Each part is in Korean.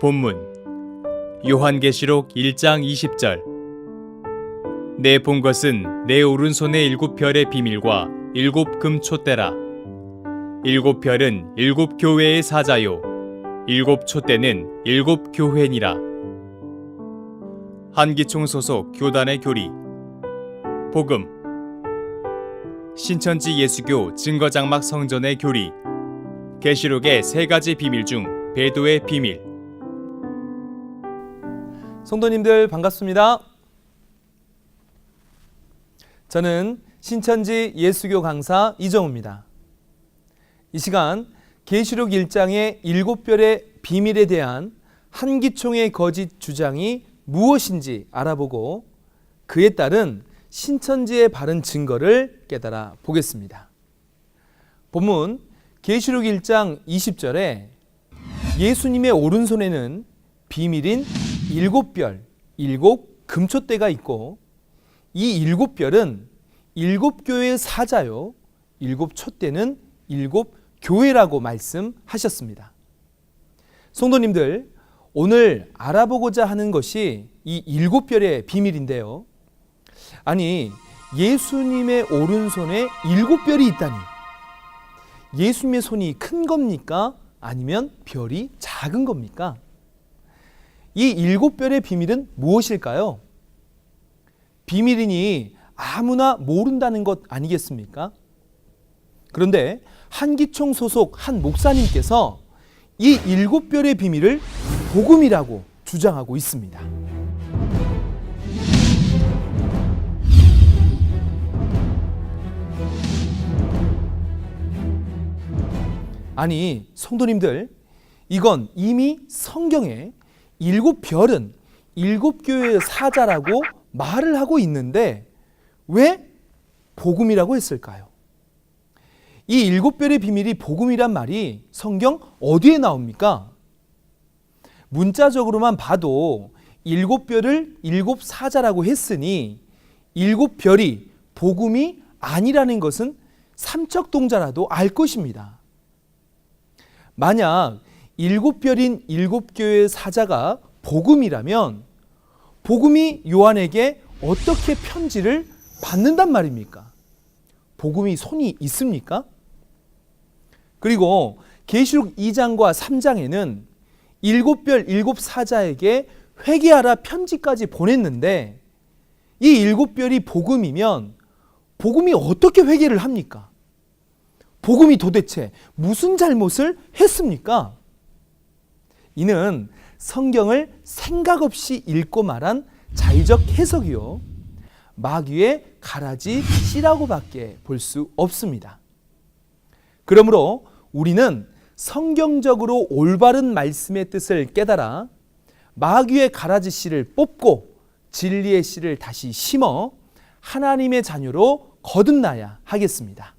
본문 요한계시록 1장 20절. 내 본 것은 내 오른손의 7별의 비밀과 7 금촛대라. 7별은 7 교회의 사자요 7 촛대는 7 교회니라. 한기총 소속 교단의 교리. 복음. 신천지 예수교 증거장막 성전의 교리. 계시록의 3가지 비밀 중 배도의 비밀. 성도님들 반갑습니다. 저는 신천지 예수교 강사 이정우입니다. 이 시간 계시록 1장의 7별의 비밀에 대한 한기총의 거짓 주장이 무엇인지 알아보고 그에 따른 신천지의 바른 증거를 깨달아 보겠습니다. 본문 계시록 1장 20절에 예수님의 오른손에는 비밀인 7별, 7 금촛대가 있고 이 7별은 7 교회의 사자요 7 촛대는 7 교회라고 말씀하셨습니다. 성도님들, 오늘 알아보고자 하는 것이 이 7별의 비밀인데요. 아니, 예수님의 오른손에 7별이 있다니, 예수님의 손이 큰 겁니까? 아니면 별이 작은 겁니까? 이 7별의 비밀은 무엇일까요? 비밀이니 아무나 모른다는 것 아니겠습니까? 그런데 한기총 소속 한 목사님께서 이 7별의 비밀을 복음이라고 주장하고 있습니다. 아니, 성도님들, 이건 이미 성경에 7별은 7 교회의 사자라고 말을 하고 있는데 왜 복음이라고 했을까요? 이 7별의 비밀이 복음이란 말이 성경 어디에 나옵니까? 문자적으로만 봐도 7별을 7 사자라고 했으니 7별이 복음이 아니라는 것은 삼척동자라도 알 것입니다. 만약 7별인 7 교회의 사자가 복음이라면 복음이 요한에게 어떻게 편지를 받는단 말입니까? 복음이 손이 있습니까? 그리고 계시록 2장과 3장에는 7별 7 사자에게 회개하라 편지까지 보냈는데 이 7별이 복음이면 복음이 어떻게 회개를 합니까? 복음이 도대체 무슨 잘못을 했습니까? 이는 성경을 생각 없이 읽고 말한 자의적 해석이요, 마귀의 가라지 씨라고 밖에 볼 수 없습니다. 그러므로 우리는 성경적으로 올바른 말씀의 뜻을 깨달아 마귀의 가라지 씨를 뽑고 진리의 씨를 다시 심어 하나님의 자녀로 거듭나야 하겠습니다.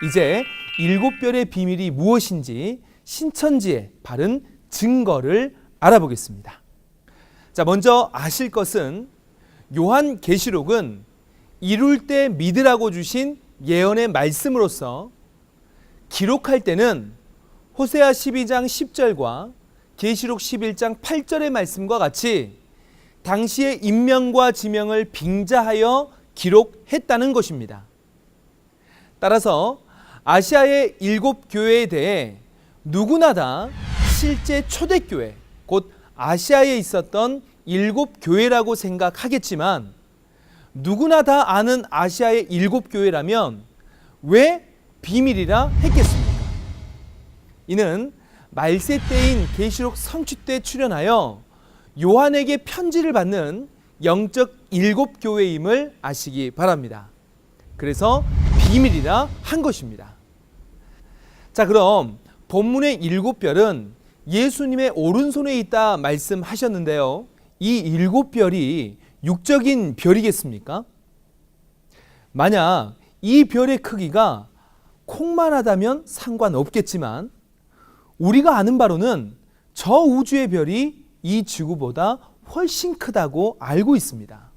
이제 7별의 비밀이 무엇인지 신천지의 바른 증거를 알아보겠습니다. 자, 먼저 아실 것은 요한계시록은 이룰 때 믿으라고 주신 예언의 말씀으로서 기록할 때는 호세아 12장 10절과 계시록 11장 8절의 말씀과 같이 당시의 인명과 지명을 빙자하여 기록했다는 것입니다. 따라서 아시아의 7 교회에 대해 누구나 다 실제 초대교회, 곧 아시아에 있었던 7 교회라고 생각하겠지만 누구나 다 아는 아시아의 7 교회라면 왜 비밀이라 했겠습니까? 이는 말세 때인 계시록 성취 때 출현하여 요한에게 편지를 받는 영적 7 교회임을 아시기 바랍니다. 그래서 비밀이라 한 것입니다. 자, 그럼 본문의 7별은 예수님의 오른손에 있다 말씀하셨는데요. 이 7별이 육적인 별이겠습니까? 만약 이 별의 크기가 콩만하다면 상관없겠지만 우리가 아는 바로는 저 우주의 별이 이 지구보다 훨씬 크다고 알고 있습니다.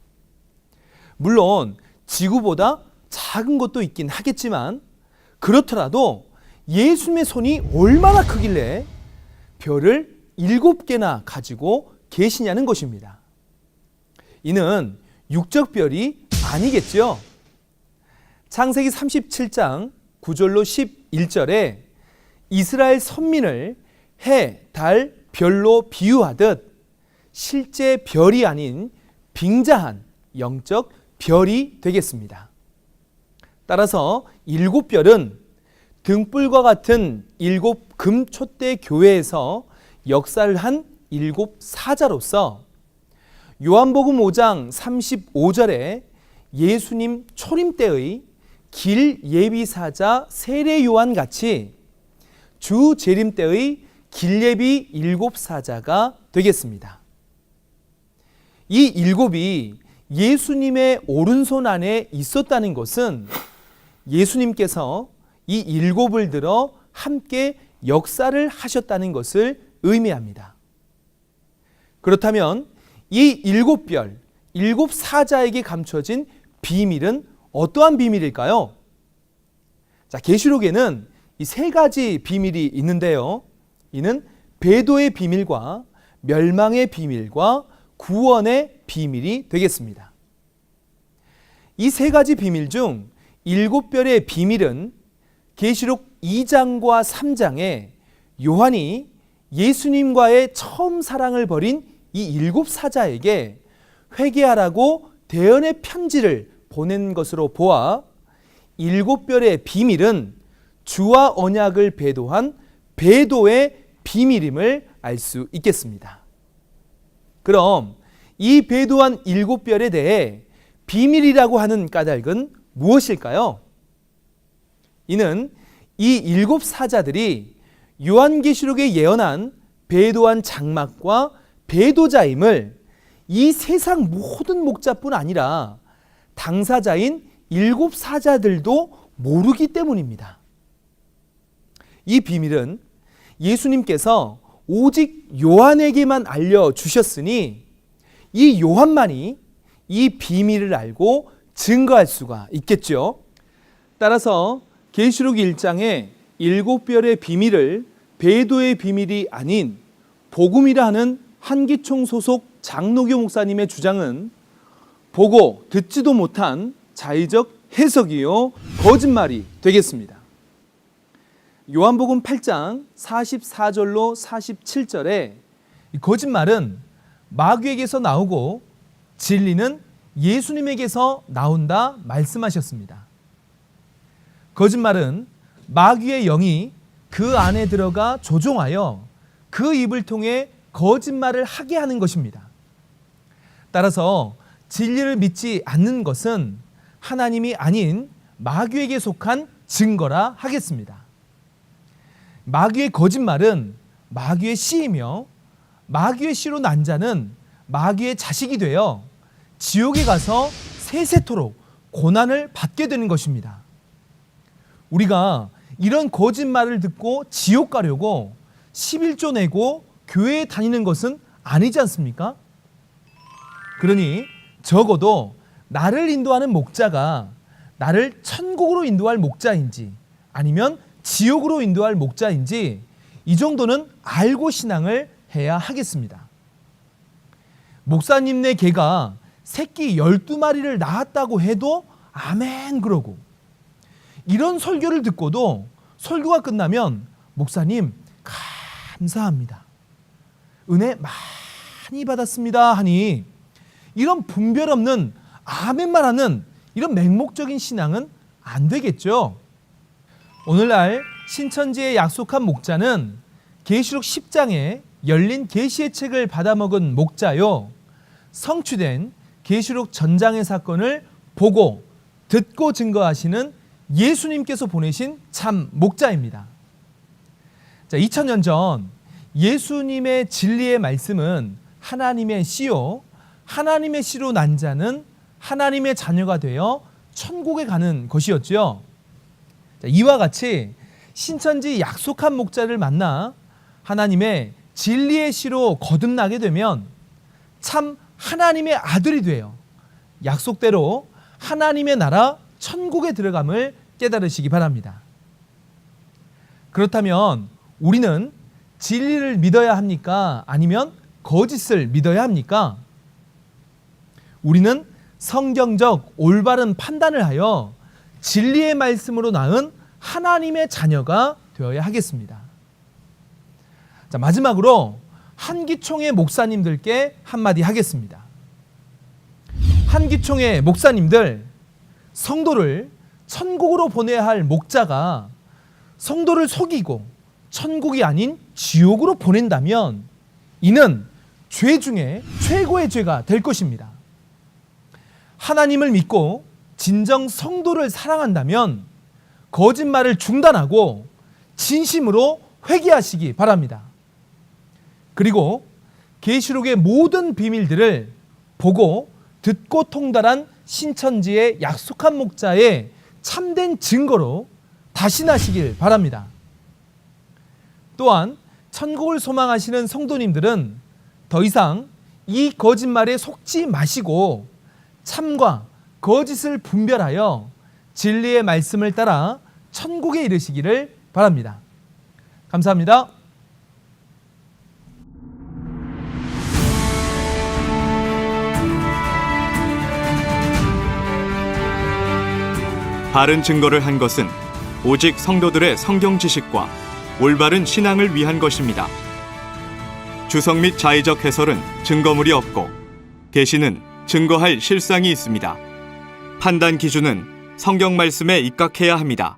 물론 지구보다 작은 것도 있긴 하겠지만 그렇더라도 예수님의 손이 얼마나 크길래 별을 7개나 가지고 계시냐는 것입니다. 이는 육적 별이 아니겠죠. 창세기 37장 9절로 11절에 이스라엘 선민을 해, 달, 별로 비유하듯 실제 별이 아닌 빙자한 영적 별이 되겠습니다. 따라서 7별은 등불과 같은 7 금촛대 교회에서 역사를 한 7사자로서 요한복음 5장 35절에 예수님 초림 때의 길 예비사자 세례 요한 같이 주 재림 때의 길 예비 7사자가 되겠습니다. 이 7이 예수님의 오른손 안에 있었다는 것은 예수님께서 이 7을 들어 함께 역사를 하셨다는 것을 의미합니다. 그렇다면 이 7별, 7사자에게 감춰진 비밀은 어떠한 비밀일까요? 자, 계시록에는 이 3가지 비밀이 있는데요. 이는 배도의 비밀과 멸망의 비밀과 구원의 비밀이 되겠습니다. 이 3가지 비밀 중 7별의 비밀은 계시록 2장과 3장에 요한이 예수님과의 처음 사랑을 벌인 이 7사자에게 회개하라고 대언의 편지를 보낸 것으로 보아 7별의 비밀은 주와 언약을 배도한 배도의 비밀임을 알 수 있겠습니다. 그럼 이 배도한 7별에 대해 비밀이라고 하는 까닭은 무엇일까요? 이는 이 7사자들이 요한계시록에 예언한 배도한 장막과 배도자임을 이 세상 모든 목자뿐 아니라 당사자인 7사자들도 모르기 때문입니다. 이 비밀은 예수님께서 오직 요한에게만 알려주셨으니 이 요한만이 이 비밀을 알고 증거할 수가 있겠죠. 따라서 계시록 1장의 7별의 비밀을 배도의 비밀이 아닌 복음이라 하는 한기총 소속 장로교 목사님의 주장은 보고 듣지도 못한 자의적 해석이요 거짓말이 되겠습니다. 요한복음 8장 44절로 47절에 거짓말은 마귀에게서 나오고 진리는 예수님에게서 나온다 말씀하셨습니다. 거짓말은 마귀의 영이 그 안에 들어가 조종하여 그 입을 통해 거짓말을 하게 하는 것입니다. 따라서 진리를 믿지 않는 것은 하나님이 아닌 마귀에게 속한 증거라 하겠습니다. 마귀의 거짓말은 마귀의 씨이며 마귀의 씨로 난 자는 마귀의 자식이 되어 지옥에 가서 세세토록 고난을 받게 되는 것입니다. 우리가 이런 거짓말을 듣고 지옥 가려고 11조 내고 교회에 다니는 것은 아니지 않습니까? 그러니 적어도 나를 인도하는 목자가 나를 천국으로 인도할 목자인지 아니면 지옥으로 인도할 목자인지 이 정도는 알고 신앙을 해야 하겠습니다. 목사님네 개가 새끼 12마리를 낳았다고 해도 아멘 그러고 이런 설교를 듣고도 설교가 끝나면 목사님 감사합니다. 은혜 많이 받았습니다 하니 이런 분별 없는 아멘만 하는 이런 맹목적인 신앙은 안 되겠죠. 오늘날 신천지에 약속한 목자는 계시록 10장에 열린 계시의 책을 받아먹은 목자요 성취된 계시록 전장의 사건을 보고 듣고 증거하시는 예수님께서 보내신 참 목자입니다. 자, 2000년 전 예수님의 진리의 말씀은 하나님의 씨요 하나님의 씨로 난 자는 하나님의 자녀가 되어 천국에 가는 것이었죠. 자, 이와 같이 신천지 약속한 목자를 만나 하나님의 진리의 씨로 거듭나게 되면 참 하나님의 아들이 되어 약속대로 하나님의 나라 천국에 들어감을 깨달으시기 바랍니다. 그렇다면 우리는 진리를 믿어야 합니까? 아니면 거짓을 믿어야 합니까? 우리는 성경적 올바른 판단을 하여 진리의 말씀으로 낳은 하나님의 자녀가 되어야 하겠습니다. 자, 마지막으로 한기총의 목사님들께 한마디 하겠습니다. 한기총의 목사님들, 성도를 천국으로 보내야 할 목자가 성도를 속이고 천국이 아닌 지옥으로 보낸다면 이는 죄 중에 최고의 죄가 될 것입니다. 하나님을 믿고 진정 성도를 사랑한다면 거짓말을 중단하고 진심으로 회개하시기 바랍니다. 그리고 계시록의 모든 비밀들을 보고 듣고 통달한 신천지의 약속한 목자의 참된 증거로 다신하시길 바랍니다. 또한 천국을 소망하시는 성도님들은 더 이상 이 거짓말에 속지 마시고 참과 거짓을 분별하여 진리의 말씀을 따라 천국에 이르시기를 바랍니다. 감사합니다. 바른 증거를 한 것은 오직 성도들의 성경 지식과 올바른 신앙을 위한 것입니다. 주석 및 자의적 해설은 증거물이 없고 계시는 증거할 실상이 있습니다. 판단 기준은 성경 말씀에 입각해야 합니다.